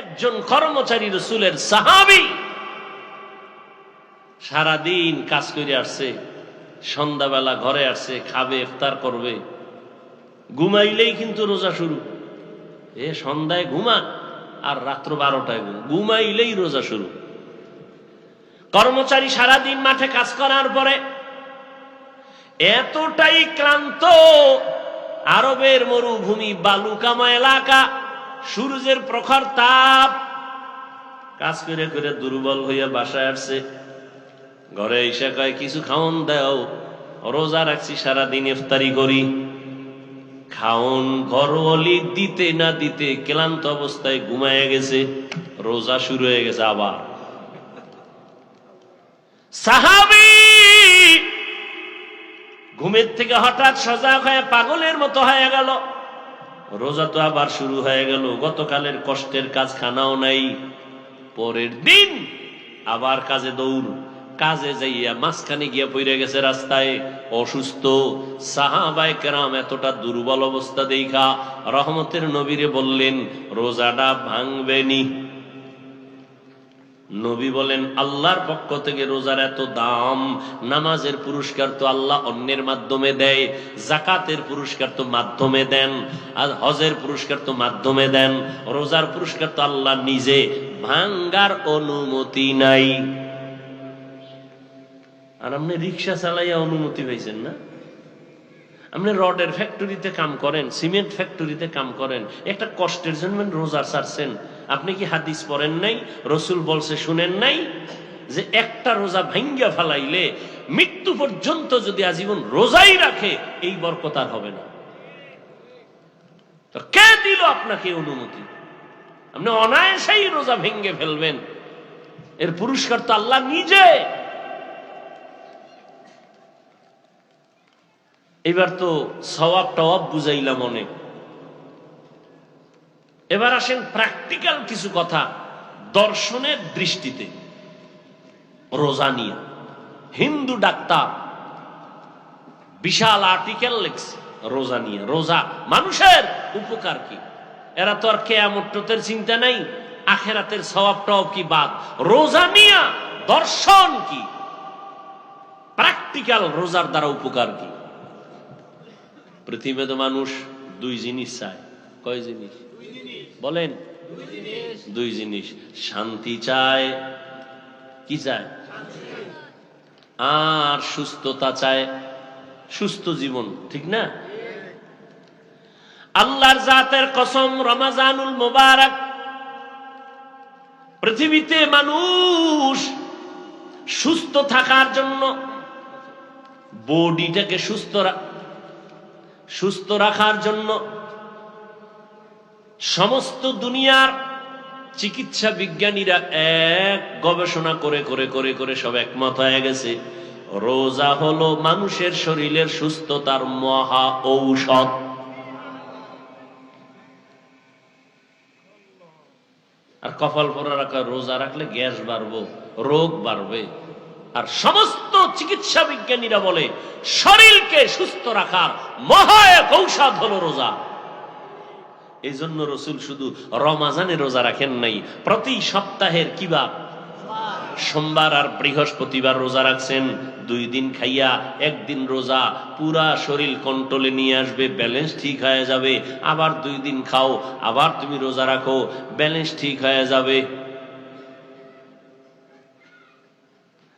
একজন কর্মচারী রাসূলের সাহাবী সারাদিন কাজ করে আসছে, সন্ধ্যাবেলা ঘরে আসছে, খাবে, ইফতার করবে, ঘুমাইলেই কিন্তু রোজা শুরু। সন্ধ্যায় ঘুমা আর রাত্র 12টায় ঘুমাইলেই রোজা শুরু। কর্মচারী সারাদিন মাঠে কাজ করার পরে এতটাই ক্লান্ত, আরবের মরুভূমি, বালুকাময় এলাকা, সূর্যের প্রখর তাপ, কাজ করে করে দুর্বল হইয়া বাসায় আসছে। ঘরে এসে কয় কিছু খাওন দাও, রোজা রাখছি সারাদিন, ইফতারি করি। খাওন ঘরওয়ালি দিতে না দিতে ক্লান্ত অবস্থায় ঘুমায় গেছে, রোজা শুরু হয়ে গেছে আবার। সাহাবী ঘুমের থেকে হঠাৎ সজাগ হয়ে পাগলের মতো হয়ে গেল, রোজা তো আবার শুরু হয়ে গেল। গতকালের কষ্টের কাজ খানাও নাই, পরের দিন আবার কাজে দৌড়। কাজে যাইয়া মাঝখানে গিয়া পড়ে গেছে রাস্তায়, অসুস্থ। সাহাবায়ে কেরাম এতটা দুর্বল অবস্থা দেখা রহমতের নবীরে বললেন, রোজাটা ভাঙবেনি। নবী বলেন, আল্লাহর পক্ষ থেকে রোজার এত দাম। নামাজের পুরস্কার তো আল্লাহ অন্যের মাধ্যমে দেয়, যাকাতের পুরস্কার তো মাধ্যমে দেন, আর হজের পুরস্কার তো মাধ্যমে দেন, রোজার পুরস্কার তো আল্লাহ নিজে। ভাঙ্গার অনুমতি নাই। আর আপনি রিক্সা চালাইয়া অনুমতি পাইছেন না? আপনি রডের ফ্যাক্টরিতে কাম করেন, সিমেন্ট ফ্যাক্টরিতে কাম করেন, একটা কষ্টের জন্য রোজা ছাড়ছেন। আপনি কি হাদিস পড়েন নাই? রসুল বলছে শুনেন নাই যে একটা রোজা ভাঙ্গা ফালাইলে মৃত্যু পর্যন্ত যদি আজীবন রোজাই রাখে এই বরকত আর হবে না। তো কে দিল আপনাকে অনুমতি? আপনি অনায়াসেই রোজা ভেঙ্গে ফেলবেন, এর পুরস্কার তো আল্লাহ নিজে। এবার তো সওয়াব টওয়াব বুঝাইলাম অনেক, এবার আসেন প্র্যাকটিক্যাল কিছু কথা দর্শনের দৃষ্টিতে রোজা নিয়ে। হিন্দু ডাক্তার বিশাল আর্টিকেল লিখছে রোজা নিয়ে। রোজা মানুষের উপকার কি? এরা তো আর কিয়ামতের চিন্তা নাই, আখেরাতের সওয়াব টওয়াব কি বাদ। রোজা নিয়ে দর্শন কি, প্র্যাকটিক্যাল রোজার দ্বারা উপকার কি? পৃথিবীতে মানুষ দুই জিনিস চায়। কয় জিনিস বলেন? দুই জিনিস। শান্তি চায়, কি চায়? আর সুস্থতা চায়, সুস্থ জীবন, ঠিক না? আল্লাহর জাতের কসম, রমাজানুল মুবারক, পৃথিবীতে মানুষ সুস্থ থাকার জন্য, বডিটাকে সুস্থ রাখার জন্য সমস্ত দুনিয়ার চিকিৎসা বিজ্ঞানীরা এক গবেষণা করে করে করে করে সব একমত হয়ে গেছে, রোজা হলো মানুষের শরীরের সুস্থতার মহা ঔষধ। আর কপাল পরা রাখা, রোজা রাখলে গ্যাস বাড়বে, রোগ বাড়বে। আর সমস্ত চিকিৎসা বিজ্ঞানীরা বলে শরীরকে সুস্থ রাখার মহা এক ঔষধ হলো রোজা। এই জন্য রসুল শুধু রমাজানে রোজা রাখেন নাই, প্রতি সপ্তাহের কিবার সোমবার আর বৃহস্পতিবার রোজা রাখছেন। 2 দিন খাইয়া 1 দিন রোজা, পুরা শরীর কন্ট্রোলে নিয়ে আসবে, ব্যালেন্স ঠিক হয়ে যাবে। আবার 2 দিন খাও, আবার তুমি রোজা রাখো, ব্যালেন্স ঠিক হয়ে যাবে।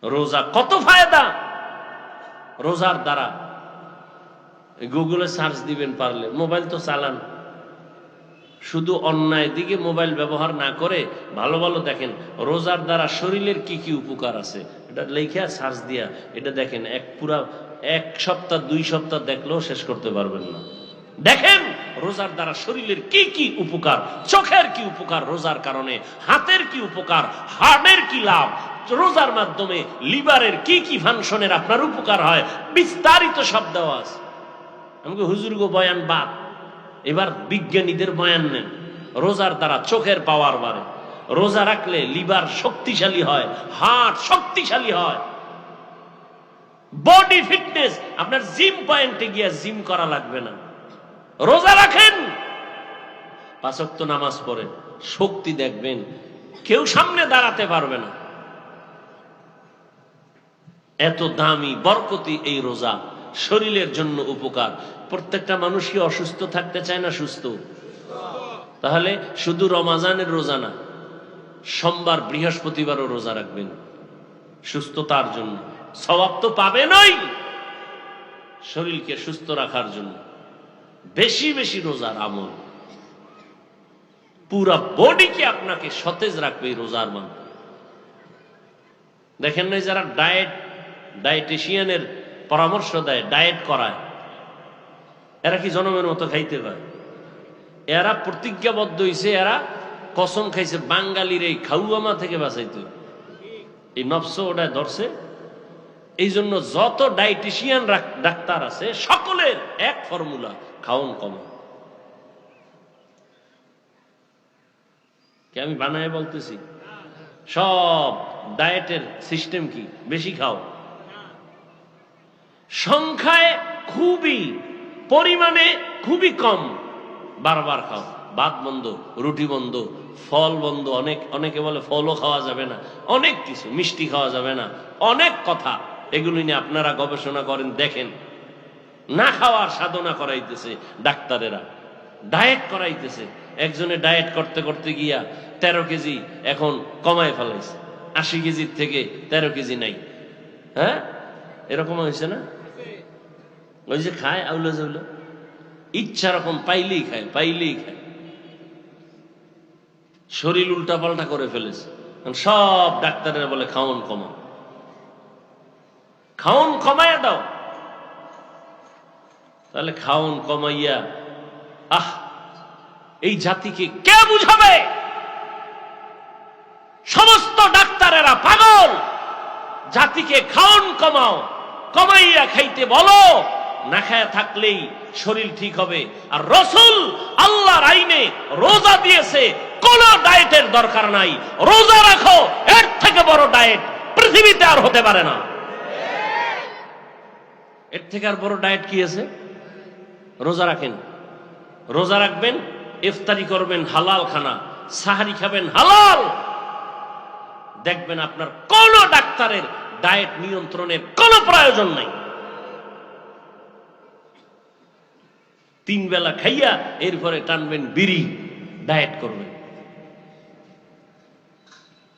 রোজা কত ফায়দা রোজার দ্বারা, গুগলে সার্চ দিবেন পারলে। মোবাইল তো চালান, শুধু অন্যায় দিকে মোবাইল ব্যবহার না করে ভালো ভালো দেখেন রোজার দ্বারা শরীরের কি কি উপকার আছে। এটা লেখা সার্চ দিয়া এটা দেখেন, পুরা 1 সপ্তাহ 2 সপ্তাহ দেখলেও শেষ করতে পারবেন না। দেখেন রোজার দ্বারা শরীরের কি কি উপকার, চোখের কি উপকার রোজার কারণে, হাতের কি উপকার, হার্টের কি লাভ, রোজার মাধ্যমে লিভারের কি কি ফাংশনের আপনার উপকার হয়, বিস্তারিত সব দেওয়া আছে। আমাকে হুজুর গো বয়ান বাদ, এবার বিজ্ঞানীদের বয়ান নেন। রোজার দ্বারা চোখের পাওয়ার বাড়ে, রোজা রাখলে লিভার শক্তিশালী হয়, হার্ট শক্তিশালী হয়, বডি ফিটনেস। আপনার জিম পয়েন্টে গিয়ে জিম করা লাগবে না। রোজা রাখেন, 5 ওয়াক্ত নামাজ পড়েন, শক্তি দেখবেন, কেউ সামনে দাঁড়াতে পারবে না। এত দামি বরকতি এই রোজা, শরীরের জন্য উপকার। প্রত্যেকটা মানুষ কি অসুস্থ থাকতে চায় না সুস্থ? তাহলে শুধু রমাজানের রোজা না, সোমবার বৃহস্পতিবারও রোজা রাখবেন সুস্থতার জন্য। সওয়াব তো পাবেনই, শরীরকে সুস্থ রাখার জন্য বেশি বেশি রোজার আমল পুরা বডিকে আপনাকে সতেজ রাখবে এই রোজার মাধ্যমে। দেখেন না, যারা ডায়েটিশিয়ানের পরামর্শ দেয়, ডায়েট করায়, এরা কি জনমের মতো খাইতে পারে? এরা প্রতিজ্ঞাবদ্ধ হয়েছে, এরা কসম খাইছে বাঙালির এই খাউয়ামা থেকে বাঁচাইতে। এই নফস ওটা ধরছে। এই জন্য যত ডায়েটিশিয়ান ডাক্তার আছে সকলের এক ফর্মুলা, খাওন কম। কি আমি বানায় বলতেছি? সব ডায়েটের সিস্টেম কি? বেশি খাও, সংখ্যায় খুবই, পরিমাণে খুবই কম, বারবার খাও। ভাত বন্ধ, রুটি বন্ধ, ফল বন্ধ। অনেকে বলে ফলও খাওয়া যাবে না, অনেক কিছু, মিষ্টি খাওয়া যাবে না, অনেক কথা। এগুলি নিয়ে আপনারা গবেষণা করেন, দেখেন। না খাওয়ার সাধনা করাইতেছে ডাক্তারেরা, ডায়েট করাইতেছে। একজনে ডায়েট করতে করতে গিয়া 13 কেজি এখন কমায় ফেলাইছে, 80 কেজির থেকে 13 কেজি নাই। হ্যাঁ, এরকম হয়েছে না? ওই যে খায় আউলো জাউলো, ইচ্ছা রকম পাইলেই খায়, পাইলেই খায়, শরীর উল্টা পাল্টা করে ফেলেছে। সব ডাক্তারেরা বলে খাওন কমাও, খাওন কমাইয়া দাও। তাহলে খাওন কমাইয়া, এই জাতিকে কে বুঝাবে? সমস্ত ডাক্তারেরা পাগল। জাতিকে খাওন কমাও, কমাইয়া খাইতে বলো। না খায়া থাকলেই শরীর ঠিক হবে। আর রাসূল আল্লাহর আইনে রোজা দিয়েছে, কোন ডায়েটের দরকার নাই। রোজা রাখো, এর থেকে বড় ডায়েট পৃথিবীতে আর হতে পারে না। এর থেকে আর বড় ডায়েট কি আছে? রোজা রাখেন, রোজা রাখবেন, ইফতারি করবেন হালাল খানা, সাহারি খাবেন হালাল। দেখবেন আপনার কোন ডাক্তারের ডায়েট নিয়ন্ত্রণের কোনো প্রয়োজন নাই। 3 বেলা খাইয়া এরপরে টানবেন বিড়ি, ডায়েট করবেন।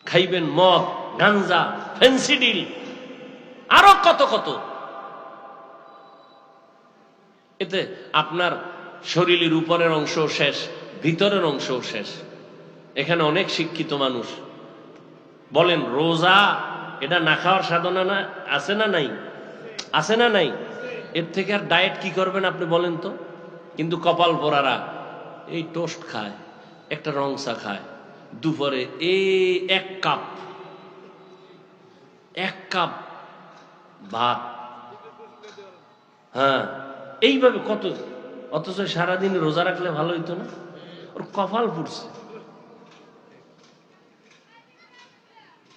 খাইবেন মদ, গাঞ্জা, ফেন্সিডিল, আরো কত কত। এতে আপনার শরীরের উপরের অংশ শেষ, ভিতরের অংশ শেষ। এখানে অনেক শিক্ষিত মানুষ বলেন রোজা এটা না খাওয়ার সাধনা না, আছে না নাই? আছে না নাই? এর থেকে আর ডায়েট কি করবেন আপনি বলেন তো? কিন্তু কপাল পোড়ারা এই টোস্ট খায়, একটা রং চা খায়, দুপুরে এই 1 কাপ ভাত। হ্যাঁ, এইভাবে কত। অথচ সারাদিন রোজা রাখলে ভালো হইতো না? ওর কপাল পুড়ছে,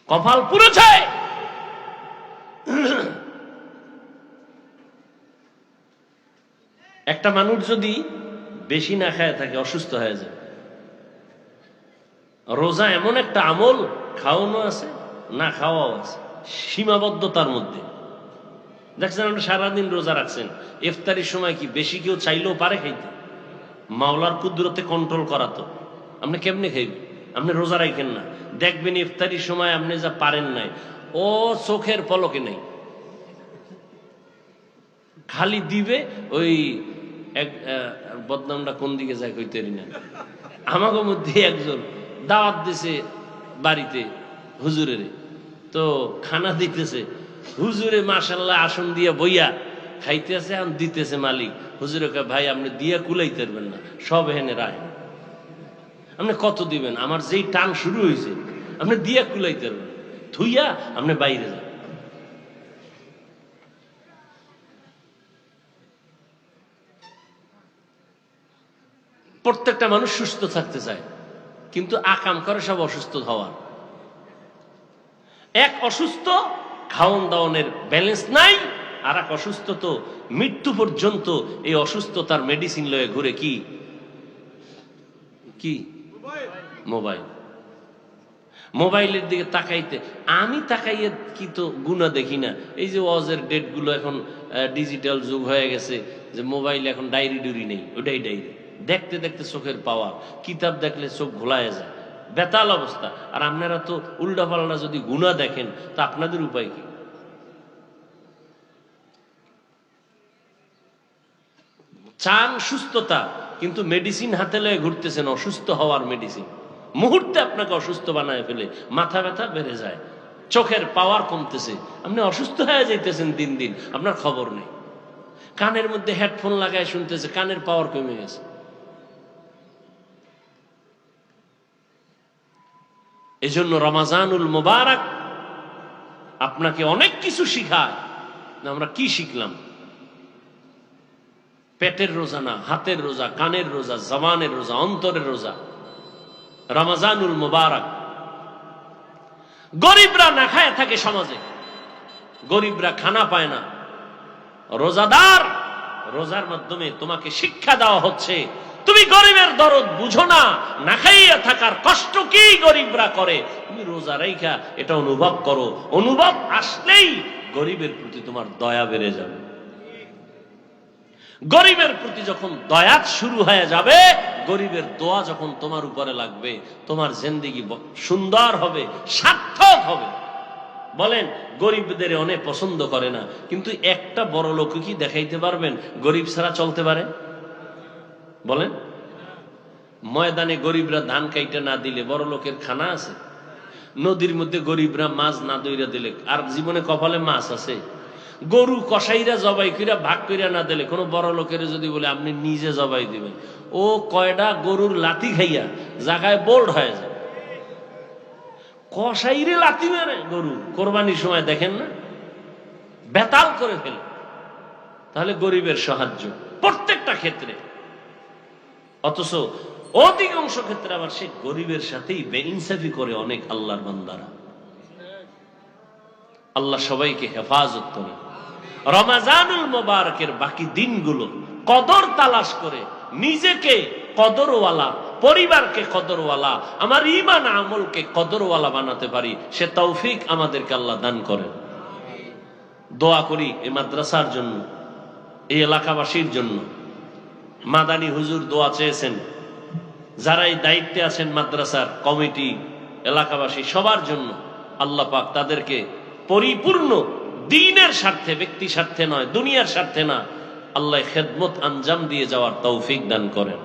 কপাল পুড়েছে। একটা মানুষ যদি বেশি না খায় থাকে, অসুস্থ হয়ে যায়। রোজা এমন একটা আমল, খাওয়ানো আছে, না খাওয়াও আছে, সীমাবদ্ধতার মধ্যে। দেখছেন আপনি সারাদিন রোজা রাখছেন, ইফতারির সময় কি বেশি কেউ চাইলেও পারে খাইতে? মাওলার কুদরতে কন্ট্রোল করা তো। আপনি কেমনে খাইবেন? আপনি রোজা রাখেন না, দেখবেন ইফতারির সময় আপনি যা পারেন নাই, ও চোখের পলকে নেই, খালি দিবে। ওই এক বদনামটা কোন দিকে যায় কইতে না। আমাকে মধ্যে একজন দাওয়াত দিছে বাড়িতে হুজুরের, তো খানা দিতেছে হুজুরে, মাশাআল্লাহ আসন দিয়ে বইয়া খাইতেছে, এখন দিতেছে মালিক। হুজুরে কয় ভাই আপনি দিয়া কুলাইতে পারবেন না, সব এখানে রায়। আপনি কত দিবেন? আমার যেই টান শুরু হয়েছে, আপনি দিয়া কুলাইতে পারবেন, থুইয়া আপনি বাইরে যান। প্রত্যেকটা মানুষ সুস্থ থাকতে চায়, কিন্তু আকাম করে সব অসুস্থ হওয়ার। এক অসুস্থ খাওন দাওনের ব্যালেন্স নাই, আর এক অসুস্থ তো মৃত্যু পর্যন্ত এই অসুস্থতার মেডিসিন লয়ে ঘুরে। কি কি মোবাইল, মোবাইলের দিকে তাকাইতে আমি তাকাইয়ে কি তো গুণা দেখি না। এই যে ওয়াজের ডেটগুলো এখন ডিজিটাল যুগ হয়ে গেছে, যে মোবাইল এখন ডায়েরি ডুরি নেই, ওটাই ডায়েরি, দেখতে দেখতে চোখের পাওয়ার, কিতাব দেখলে চোখ ঘোলায় যায়, বেতাল অবস্থা। আর আপনারা তো উল্টা পাল্টা যদি গুণা দেখেন তা আপনাদের উপায় কি? চান সুস্থতা, কিন্তু মেডিসিন হাতে লয়ে ঘুরতেছেন অসুস্থ হওয়ার মেডিসিন, মুহূর্তে আপনাকে অসুস্থ বানায় ফেলে, মাথা ব্যথা বেড়ে যায়, চোখের পাওয়ার কমতেছে, আপনি অসুস্থ হয়ে যাইতেছেন দিন দিন, আপনার খবর নেই। কানের মধ্যে হেডফোন লাগায় শুনতেছে, কানের পাওয়ার কমে গেছে। এজন্য রমাজানুল মুবারক আপনাকে অনেক কিছু শিখায়। আমরা কি শিখলাম? পেটের রোজা না, হাতের রোজা, কানের রোজা, জবানের রোজা, অন্তরের রোজা। রমাজানুল মুবারক। গরিবরা না খায় থাকে সমাজে, গরিবরা খানা পায় না। রোজাদার, রোজার মাধ্যমে তোমাকে শিক্ষা দেওয়া হচ্ছে, তুমি গরিবের দরদ বুঝো না, না খাইয়া থাকার কষ্ট কি গরিবরা করে, তুমি রোজা রাইখা এটা অনুভব করো। অনুভব আসলেই গরিবের প্রতি তোমার দয়া বেড়ে যাবে। গরিবের প্রতি যখন দয়া শুরু হয়ে যাবে, গরিবের দোয়া যখন তোমার উপরে লাগবে, তোমার জিন্দেগি সুন্দর হবে, সার্থক হবে। বলেন, গরিবদের অনেক পছন্দ করে না, কিন্তু একটা বড় লোক কি দেখাইতে পারবেন গরিব ছাড়া চলতে পারে? বলেন, ময়দানে গরিবরা ধান কাইটা না দিলে বড় লোকের খানা আছে? নদীর মধ্যে গরিবরা মাছ না দইরা দিলে আর জীবনে কপালে মাছ আছে? গরু কসাইরা জবাই কইরা ভাগ কইরা না দিলে কোনো বড় লোকের যদি বলে আপনি নিজে জবাই দিবেন, ও কয়টা গরুর লাথি খাইয়া জায়গায় বোল্ড হয়ে যায়। কসাইরে লাথি মেরে গরু কোরবানির সময় দেখেন না, বেতাল করে ফেলে। তাহলে গরিবের সাহায্য প্রত্যেকটা ক্ষেত্রে, অথচ অধিকাংশ ক্ষেত্রে আবার সে গরিবের সাথেই বেইনসাফি করে অনেক আল্লাহর বান্দারা। আল্লাহ সবাইকে হেফাজত করে। রমাজানুল মুবারকের বাকি দিনগুলো কদর তালাশ করে নিজেকে কদরওয়ালা, পরিবারকে কদরওয়ালা, আমার ঈমান আমলকে কদরওয়ালা বানাতে পারি, সে তৌফিক আমাদেরকে আল্লাহ দান করেন। দোয়া করি এই মাদ্রাসার জন্য, এই এলাকাবাসীর জন্য। মাদানী হুজুর দোয়া চেয়েছেন, যারা এই দায়িত্বে আছেন মাদ্রাসার কমিটি, এলাকাবাসী সবার জন্য আল্লাহ পাক তাদেরকে পরিপূর্ণ দ্বীনের স্বার্থে, ব্যক্তি স্বার্থে নয়, দুনিয়ার স্বার্থে না, আল্লাহ খেদমত আঞ্জাম দিয়ে যাওয়ার তৌফিক দান করেন।